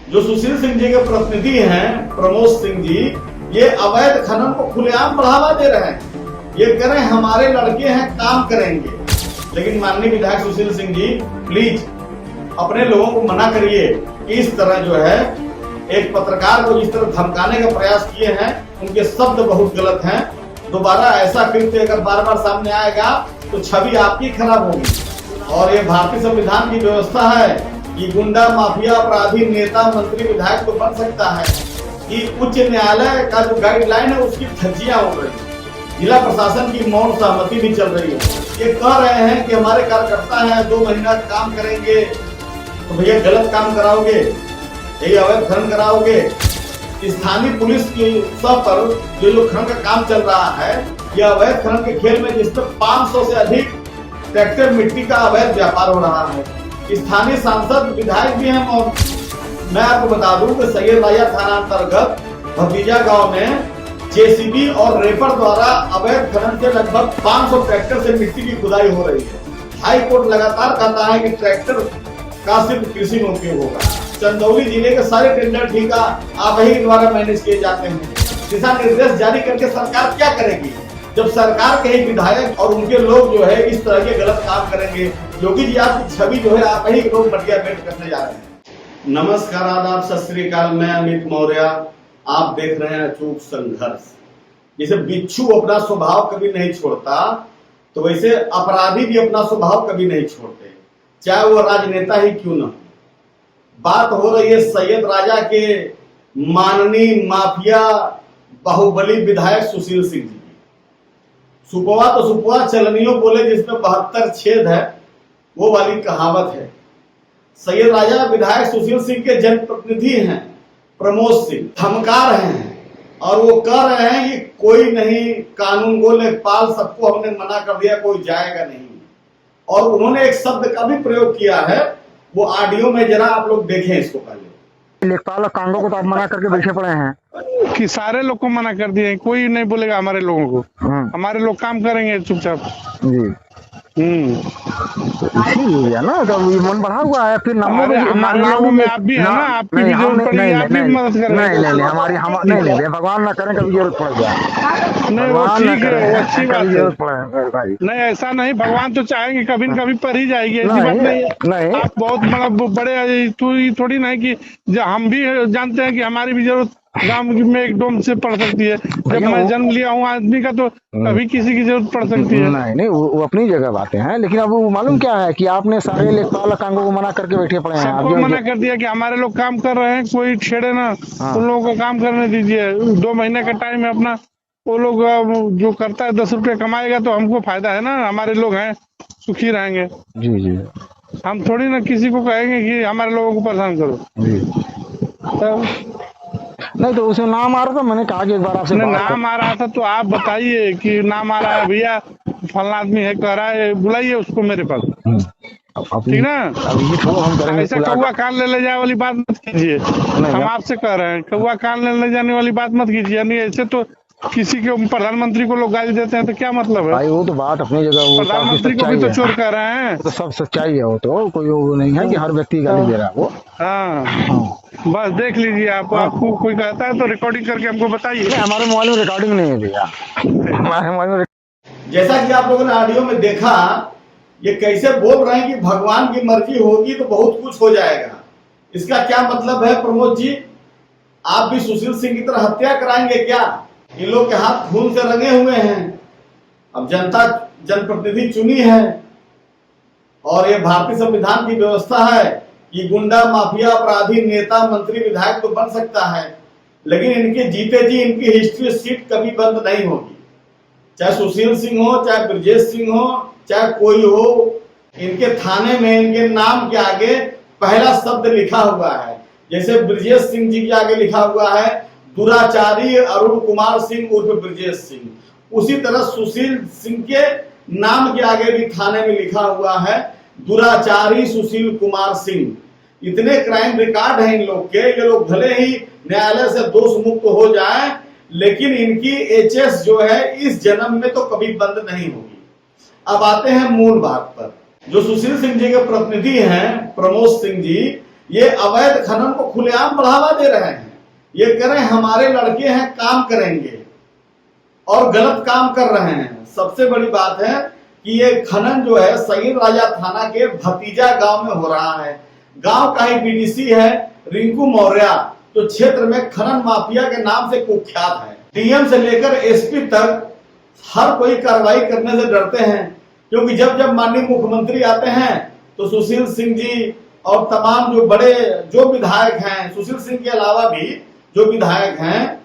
जो सुशील सिंह जी के प्रतिनिधि हैं प्रमोद सिंह जी, ये अवैध खनन को खुलेआम बढ़ावा दे रहे हैं। ये कह रहे हैं हमारे लड़के हैं, काम करेंगे। लेकिन माननीय विधायक सुशील सिंह जी, प्लीज अपने लोगों को मना करिए कि इस तरह जो है एक पत्रकार को जिस तरह धमकाने का प्रयास किए हैं, उनके शब्द बहुत गलत हैं। दोबारा ऐसा कृत्य अगर बार बार सामने आएगा तो छवि आपकी खराब होगी। और ये भारतीय संविधान की व्यवस्था है कि गुंडा, माफिया, अपराधी, नेता, मंत्री, विधायक तो बन सकता है कि उच्च न्यायालय का जो गाइडलाइन है उसकी धज्जियां उड़ रही है। जिला प्रशासन की मौन सहमति भी चल रही है। ये कह रहे हैं कि हमारे कार्यकर्ता हैं, 2 महीना काम करेंगे। तो भैया गलत काम कराओगे, यही अवैध खनन कराओगे। स्थानीय पुलिस की सब पर जो खनन का काम चल रहा है, यह अवैध खनन के खेल में जिसमें 500 से अधिक ट्रैक्टर मिट्टी का अवैध व्यापार हो रहा है। स्थानीय सांसद विधायक भी हैं। और मैं आपको बता दूं कि सैयद राजा थाना अंतर्गत भतीजा गांव में जेसीबी और रेपर द्वारा अवैध खनन से लगभग 500 ट्रैक्टर से मिट्टी की खुदाई हो रही है। हाई कोर्ट लगातार कहता है कि ट्रैक्टर का सिर्फ कृषि में उपयोग होगा। चंदौली जिले के सारे टेंडर ठेका आप ही द्वारा मैनेज किए जाते हैं। दिशा निर्देश जारी करके सरकार क्या करेगी जब सरकार के ही विधायक और उनके लोग जो है इस तरह के गलत काम करेंगे। योगी जी आपकी छवि जो है आप ही लोग बढ़िया पेंट करने जा रहे हैं। नमस्कार, आदाब, सत श्री अकाल। मैं अमित मौर्य, आप देख रहे हैं अचूक संघर्ष। जैसे बिच्छू अपना स्वभाव कभी नहीं छोड़ता, तो वैसे अपराधी भी अपना स्वभाव कभी नहीं छोड़ते, चाहे वो राजनेता ही क्यों न हो। बात हो रही है सैयद राजा के माननीय माफिया बाहुबली विधायक सुशील सिंह जी की। सुपवा तो सुपवा चलनियों बोले जिसमें 72 छेद है, वो वाली कहावत है। सैयद राजा विधायक सुशील सिंह के जनप्रतिनिधि हैं प्रमोद सिंह, धमका रहे हैं और वो कह रहे हैं कि कोई नहीं, कानून गो लेखपाल, सबको हमने मना कर दिया, कोई जाएगा नहीं। और उन्होंने एक शब्द का भी प्रयोग किया है, वो ऑडियो में जरा आप लोग देखें इसको। पहले लेखपाल और कांगो को तो आप मना करके बैठे पड़े हैं कि सारे लोग को मना कर दिए, कोई नहीं बोलेगा हमारे लोगों को। हमारे लोग काम करेंगे चुपचाप जी। इसीलिए ना तो ये मन बढ़ा हुआ है। फिर हमारे लोगों में आप भी है ना, आपकी भी जरूरत पड़ेगी, आप भी मदद करेंगे। नहीं हमारी नहीं भगवान ना करें कभी जरूरत पड़ जाए। नहीं वो ठीक है, वो अच्छी बात है। नहीं ऐसा नहीं, भगवान तो चाहेंगे कभी न कभी पर ही जाएगी, ऐसी बात नहीं। आप बहुत मतलब बड़े थोड़ी नहीं कि हम भी जानते हैं कि हमारी भी जरूरत गांव में एक डोम से पड़ सकती है। जब मैं जन्म लिया हूँ आदमी का, तो कभी किसी की जरूरत पड़ सकती है। नहीं वो अपनी जगह बातें हैं, लेकिन अब वो मालूम क्या है कि आपने सारे लेखपाल कांगो को मना करके बैठे पड़े हैं। सबको मना कर दिया कि हमारे लोग काम कर रहे हैं, कोई छेड़े ना, उन लोगों को काम करने दीजिए। 2 महीने का टाइम है अपना, वो लोग जो करता है 10 रुपये कमाएगा तो हमको फायदा है ना, हमारे लोग हैं, सुखी रहेंगे। जी हम थोड़ी ना किसी को कहेंगे कि हमारे लोगों को परेशान करो जी। नहीं तो उसे नाम आ रहा था, मैंने कहा कि एक बार आपसे नाम आ रहा था तो आप बताइए कि नाम आ रहा है, भैया फलना आदमी है कह रहा है, बुलाइए उसको मेरे पास, ठीक ना। ऐसा कौवा कान ले जाए वाली बात मत कीजिए। हम आपसे कह रहे हैं कौवा कान ले जाने वाली बात मत कीजिए। यानी ऐसे तो किसी के प्रधानमंत्री को लोग गाली देते हैं तो क्या मतलब है भाई? वो तो बात अपनी जगह, प्रधानमंत्री को भी तो चोर कर रहे हैं। तो सब सच्चाई है, वो तो कोई वो नहीं है कि हर व्यक्ति गाली दे रहा है वो। हाँ बस देख लीजिए आप। आपको कोई कहता है तो रिकॉर्डिंग करके हमको बताइए। हमारे मोबाइल में रिकॉर्डिंग नहीं है भैया, हमारे मोबाइल में। जैसा कि आप लोगों ने ऑडियो में देखा, ये कैसे बोल रहे हैं कि भगवान की मर्जी होगी तो बहुत कुछ हो जाएगा। इसका क्या मतलब है प्रमोद जी? आप भी सुशील सिंह की तरह हत्या कराएंगे क्या? इन लोग के हाथ खून से रंगे हुए हैं। अब जनता जनप्रतिनिधि चुनी है और ये भारतीय संविधान की व्यवस्था है कि गुंडा, माफिया, अपराधी, नेता, मंत्री, विधायक तो बन सकता है, लेकिन इनके जीते जी इनकी हिस्ट्री सीट कभी बंद नहीं होगी। चाहे सुशील सिंह हो, चाहे ब्रजेश सिंह हो, चाहे कोई हो, इनके थाने में इनके नाम के आगे पहला शब्द लिखा हुआ है। जैसे ब्रजेश सिंह जी के आगे लिखा हुआ है दुराचारी अरुण कुमार सिंह उर्फ ब्रजेश सिंह, उसी तरह सुशील सिंह के नाम के आगे भी थाने में लिखा हुआ है दुराचारी सुशील कुमार सिंह। इतने क्राइम रिकॉर्ड हैं इन लोग के। ये लोग भले ही न्यायालय से दोष मुक्त हो जाएं, लेकिन इनकी एचएस जो है इस जन्म में तो कभी बंद नहीं होगी। अब आते हैं मूल बात पर। जो सुशील सिंह जी के प्रतिनिधि हैं प्रमोद सिंह जी, ये अवैध खनन को खुलेआम बढ़ावा दे रहे हैं। ये कह रहे हैं हमारे लड़के हैं काम करेंगे और गलत काम कर रहे हैं। सबसे बड़ी बात है कि ये खनन जो है सैयद राजा थाना के भतीजा गांव में हो रहा है। गांव का ही बीडीसी है रिंकू मौर्य, जो क्षेत्र में खनन माफिया के नाम से कुख्यात है। डीएम से लेकर एसपी तक हर कोई कार्रवाई करने से डरते हैं, क्योंकि जब जब माननीय मुख्यमंत्री आते हैं तो सुशील सिंह जी और तमाम जो बड़े जो विधायक हैं, सुशील सिंह के अलावा भी जो विधायक हैं,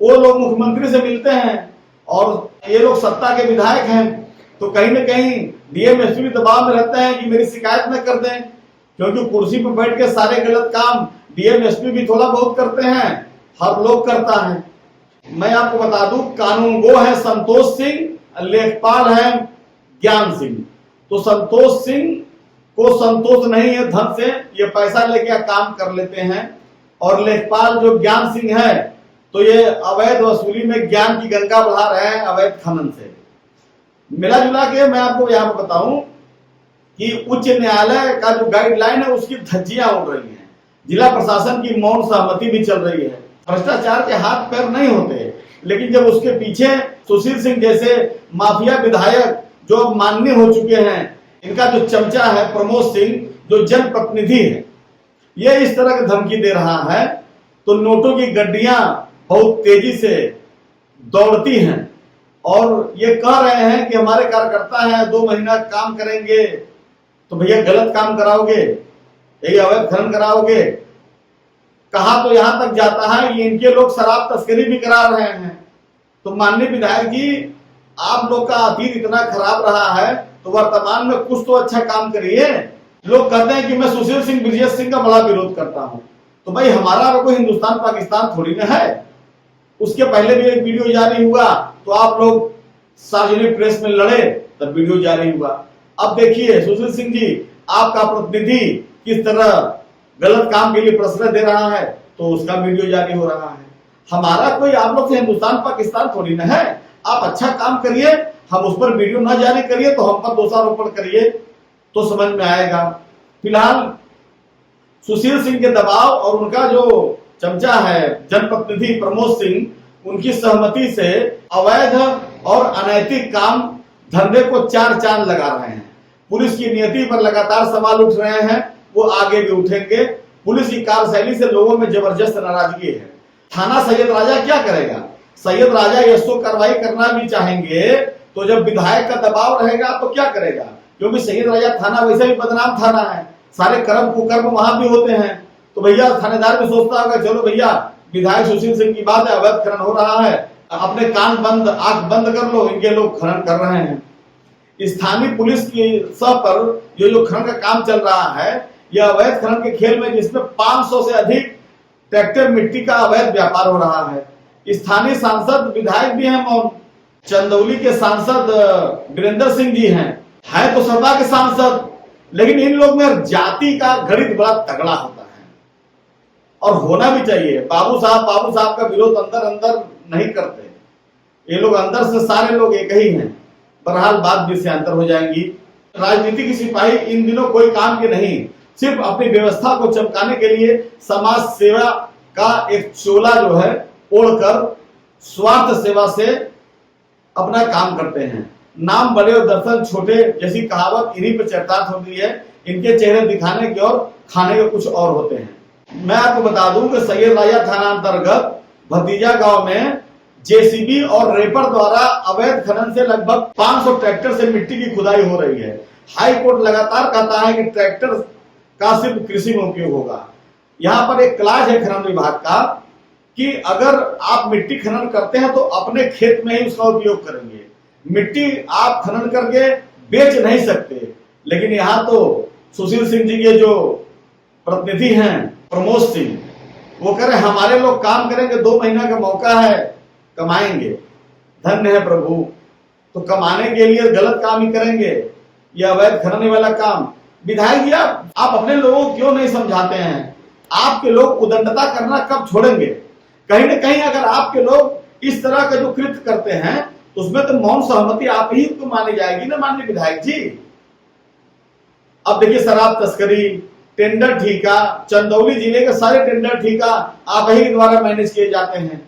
वो लोग मुख्यमंत्री से मिलते हैं और ये लोग सत्ता के विधायक हैं, तो कहीं ना कहीं डीएम एसपी भी दबाव में रहते हैं कि मेरी शिकायत न कर दें, क्योंकि कुर्सी पर बैठ के सारे गलत काम डीएम एसपी भी थोड़ा बहुत करते हैं, हर लोग करता है। मैं आपको बता दूं, कानूनगो है संतोष सिंह, लेखपाल है ज्ञान सिंह। तो संतोष सिंह को संतोष नहीं है धन से, ये पैसा लेके काम कर लेते हैं, और लेखपाल जो ज्ञान सिंह है तो ये अवैध वसूली में ज्ञान की गंगा बढ़ा रहे हैं अवैध खनन से। मिला जुला के मैं आपको यहाँ पर बताऊं कि उच्च न्यायालय का जो गाइडलाइन है उसकी धज्जियां उड़ रही हैं, जिला प्रशासन की मौन सहमति भी चल रही है। भ्रष्टाचार के हाथ पैर नहीं होते, लेकिन जब उसके पीछे सुशील सिंह जैसे माफिया विधायक जो अब माननीय हो चुके हैं, इनका जो चमचा है प्रमोद सिंह जो जनप्रतिनिधि है, ये इस तरह की धमकी दे रहा है, तो नोटों की गड्डियां बहुत तेजी से दौड़ती हैं और ये कह रहे हैं कि हमारे कार्यकर्ता हैं 2 महीना काम करेंगे, तो भैया गलत काम कराओगे, यही अवैध खनन कराओगे। कहा तो यहां तक जाता है कि इनके लोग शराब तस्करी भी करा रहे हैं। तो माननीय विधायक जी, आप लोग का अतीत इतना खराब रहा है तो वर्तमान में कुछ तो अच्छा काम करिए। लोग कहते हैं कि मैं सुशील सिंह ब्रजेश सिंह का बड़ा विरोध करता हूं, तो भाई हमारा कोई हिंदुस्तान पाकिस्तान थोड़ी ना है। उसके पहले भी एक वीडियो जारी हुआ तो आप लोग सार्वजनिक प्रेस में लड़े, तब वीडियो जारी हुआ। अब देखिए सुशील सिंह जी, आपका प्रतिनिधि किस तरह गलत काम के लिए प्रश्रय दे रहा है, तो उसका वीडियो जारी हो रहा है। हमारा कोई आप लोग से हिंदुस्तान पाकिस्तान थोड़ी ना है। आप अच्छा काम करिए, हम उस पर वीडियो ना जारी करिए, तो हम पर दोषारोपण करिए तो समझ में आएगा। फिलहाल सुशील सिंह के दबाव और उनका जो चमचा है जनप्रतिनिधि प्रमोद सिंह, उनकी सहमति से अवैध और अनैतिक काम धंधे को 4 चांद लगा रहे हैं। पुलिस की नीति पर लगातार सवाल उठ रहे हैं, वो आगे भी उठेंगे। पुलिस की कार्यशैली से लोगों में जबरदस्त नाराजगी है। थाना सैयद राजा क्या करेगा? सैयद राजा ये तो कार्रवाई करना भी चाहेंगे, तो जब विधायक का दबाव रहेगा तो क्या करेगा? क्योंकि सैयद राजा थाना वैसे भी बदनाम थाना है, सारे कर्म कुकर्म वहां भी होते हैं। तो भैया थानेदार भी सोचता होगा चलो भैया विधायक सुशील सिंह की बात है, अवैध खनन हो रहा है, अपने कान बंद आंख बंद कर लो, इनके लोग खनन कर रहे हैं। स्थानीय पुलिस की सह पर ये जो खनन का काम चल रहा है, यह अवैध खनन के खेल में जिसमें 500 से अधिक ट्रैक्टर मिट्टी का अवैध व्यापार हो रहा है। स्थानीय सांसद विधायक भी हैं मौन, चंदौली के सांसद वीरेंद्र सिंह जी हैं, है तो सपा के सांसद, लेकिन इन लोग में जाति का गणित बड़ा तगड़ा होता है और होना भी चाहिए। बाबू साहब का विरोध अंदर अंदर नहीं करते, ये लोग अंदर से सारे लोग एक ही हैं। बहरहाल बात भी से अंतर हो जाएंगी। राजनीति की सिपाही इन दिनों कोई काम के नहीं, सिर्फ अपनी व्यवस्था को चमकाने के लिए समाज सेवा का एक चोला जो है ओढ़कर स्वार्थ सेवा से अपना काम करते हैं। नाम बड़े और दर्शन छोटे जैसी कहावत इन्हीं पर चरितार्थ होती है। इनके चेहरे दिखाने के और खाने के कुछ और होते हैं। मैं आपको बता दूं कि सैयद राजा थाना अंतर्गत भतीजा गांव में जेसीबी और रेपर द्वारा अवैध खनन से लगभग 500 ट्रैक्टर से मिट्टी की खुदाई हो रही है। हाई कोर्ट लगातार कहता है कि ट्रैक्टर का सिर्फ कृषि में उपयोग होगा। यहाँ पर एक क्लास है खनन विभाग का कि अगर आप मिट्टी खनन करते हैं तो अपने खेत में ही उसका उपयोग करेंगे, मिट्टी आप खनन करके बेच नहीं सकते। लेकिन यहाँ तो सुशील सिंह जी के जो प्रतिनिधि हैं प्रमोद सिंह, वो कह रहे हमारे लोग काम करेंगे, 2 महीना का मौका है, कमाएंगे। धन्य है प्रभु, तो कमाने के लिए गलत काम ही करेंगे, ये अवैध खनन वाला काम। विधायक जी आप अपने लोगों को क्यों नहीं समझाते हैं? आपके लोग उदंडता करना कब छोड़ेंगे? कहीं ना कहीं अगर आपके लोग इस तरह का जो कृत्य करते हैं तो उसमें तो मौन सहमति आप ही तो मानी जाएगी ना माननीय विधायक जी। अब देखिए शराब तस्करी, टेंडर ठीका, चंदौली जिले के सारे टेंडर ठीका आप ही के द्वारा मैनेज किए जाते हैं।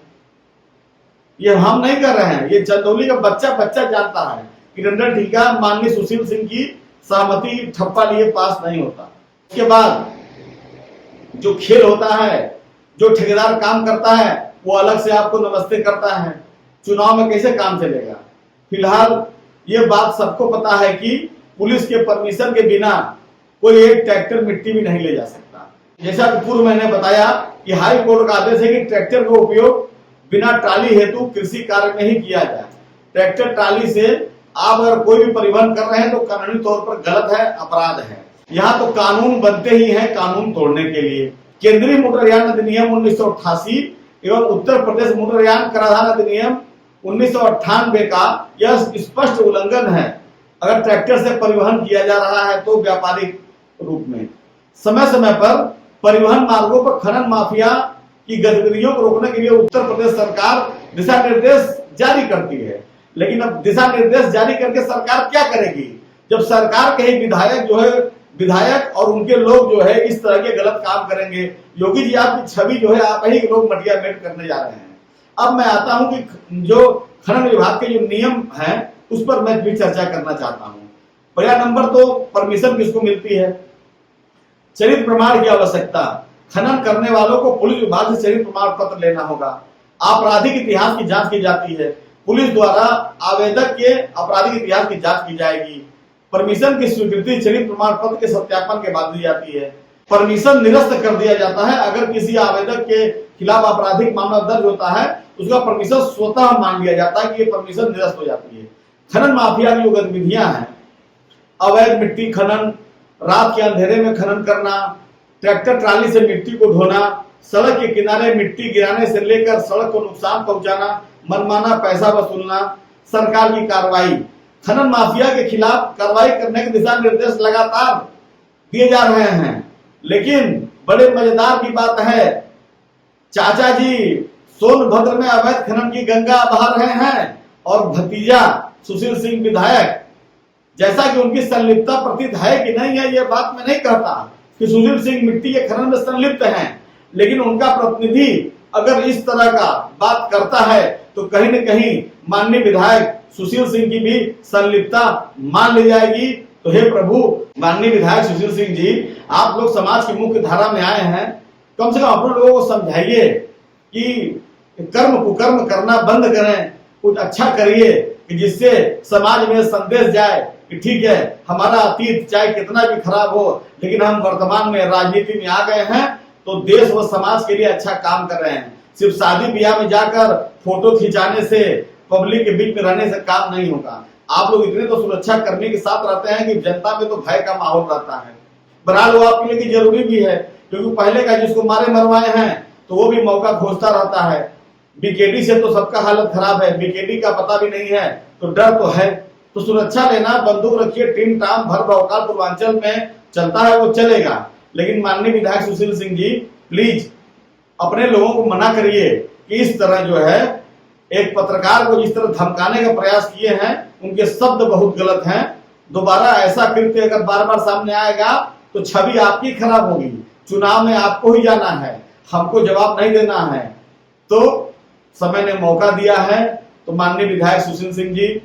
ये हम नहीं कर रहे हैं, ये चंदौली का बच्चा जानता है कि टेंडर ठीका माननीय सुशील सिंह की सहमति ठप्पा लिए पास नहीं होता। उसके बाद जो खेल होता है, जो ठेकेदार काम करता है वो अलग से आपको नमस्ते करता है। चुनाव में कैसे काम चलेगा? फिलहाल ये बात सबको पता है कि पुलिस के परमिशन के बिना कोई एक ट्रैक्टर मिट्टी भी नहीं ले जा सकता। जैसा कि पूर्व मैंने बताया कि हाई कोर्ट का आदेश है कि ट्रैक्टर का उपयोग बिना ट्राली हेतु कृषि कार्य में ही किया जाए। ट्रैक्टर ट्राली से आप अगर कोई भी परिवहन कर रहे हैं तो कानूनी तौर पर गलत है, अपराध है। यहाँ तो कानून बनते ही हैं कानून तोड़ने के लिए। केंद्रीय मोटरयान अधिनियम 1988 एवं उत्तर प्रदेश मोटरयान कराधान अधिनियम 1998 का यह स्पष्ट उल्लंघन है। अगर ट्रैक्टर से परिवहन किया जा रहा है तो व्यापारिक रूप में समय समय पर परिवहन मार्गों पर खनन माफिया की गतिविधियों को रोकने के लिए उत्तर प्रदेश सरकार दिशा निर्देश जारी करती है। लेकिन अब दिशा निर्देश जारी करके सरकार क्या करेगी जब सरकार के ही विधायक और उनके लोग जो है इस तरह के गलत काम करेंगे? योगी जी आपकी छवि जो है आप ही के लोग मटिया मेट करने जा रहे हैं। अब मैं आता हूं कि जो खनन विभाग के जो नियम हैं उस पर मैं भी चर्चा करना चाहता हूं। पहला नंबर तो परमिशन किसको मिलती है? चरित्र प्रमाण की आवश्यकता। खनन करने वालों को पुलिस विभाग से चरित्र प्रमाण पत्र लेना होगा। आपराधिक इतिहास की जांच की जाती है। पुलिस द्वारा आवेदक के आपराधिक इतिहास की जांच की जाएगी। परमिशन की स्वीकृति चरित्र प्रमाण पत्र के सत्यापन के बाद दी जाती है। परमिशन निरस्त कर दिया जाता है अगर किसी आवेदक के खिलाफ आपराधिक मामला दर्ज होता है, उसका परमिशन स्वतः मान लिया जाता है कि ये परमिशन निरस्त हो जाती है। खनन माफिया की जो गतिविधियां हैं, अवैध मिट्टी खनन, रात के अंधेरे में खनन करना, ट्रैक्टर ट्राली से मिट्टी को ढोना, सड़क के किनारे मिट्टी गिराने से लेकर सड़क को नुकसान पहुंचाना, मनमाना पैसा वसूलना, सरकार की कार्रवाई। खनन माफिया के खिलाफ कार्रवाई करने के दिशा निर्देश लगातार दिए जा रहे हैं। लेकिन बड़े मजेदार की बात है, चाचा जी सोनभद्र में अवैध खनन की गंगा बहा रहे हैं और भतीजा सुशील सिंह विधायक, जैसा कि उनकी संलिप्तता प्रतीत है कि नहीं है, यह बात मैं नहीं कहता कि सुशील सिंह मिट्टी के खनन में संलिप्त हैं, लेकिन उनका प्रतिनिधि अगर इस तरह का बात करता है तो कहीं न कहीं माननीय विधायक सुशील सिंह की भी संलिप्तता मान ली जाएगी। तो हे प्रभु, माननीय विधायक सुशील सिंह जी, आप लोग समाज की मुख्य धारा में आए हैं, कम से कम अपने लोगों को समझाइए कि कर्म कुकर्म करना बंद करें, कुछ अच्छा करिए कि जिससे समाज में संदेश जाए कि ठीक है, हमारा अतीत चाहे कितना भी खराब हो लेकिन हम वर्तमान में राजनीति में आ गए हैं तो देश व समाज के लिए अच्छा काम कर रहे हैं। सिर्फ शादी ब्याह में जाकर फोटो खिंचाने से, पब्लिक के बीच में रहने से काम नहीं होगा। आप लोग इतने तो सुरक्षा करने के साथ रहते हैं कि जनता में तो भय का माहौल रहता है। बहरहाल वो आपके लिए जरूरी भी है, क्योंकि पहले का जिसको मारे मरवाए हैं तो वो भी मौका खोजता रहता है। बीकेडी से तो सबका हालत खराब है, बीकेडी का पता भी नहीं है तो डर तो है। तो सुरक्षा लेना, बंदूक रखिए, टीम टाम भर भौकाल पूर्वांचल में चलता है वो चलेगा, लेकिन माननीय विधायक सुशील सिंह जी प्लीज अपने लोगों को मना करिए कि इस तरह जो है एक पत्रकार को जिस तरह धमकाने का प्रयास किए हैं, उनके शब्द बहुत गलत हैं। दोबारा ऐसा कृत्य अगर बार बार सामने आएगा तो छवि आपकी खराब होगी। चुनाव में आपको ही जाना है, हमको जवाब नहीं देना है। तो समय ने मौका दिया है, तो माननीय विधायक सुशील सिंह जी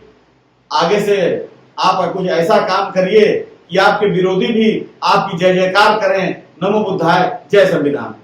आगे से आप कुछ ऐसा काम करिए कि आपके विरोधी भी आपकी जय जयकार करें। नमो बुद्धाय, जय संविधान।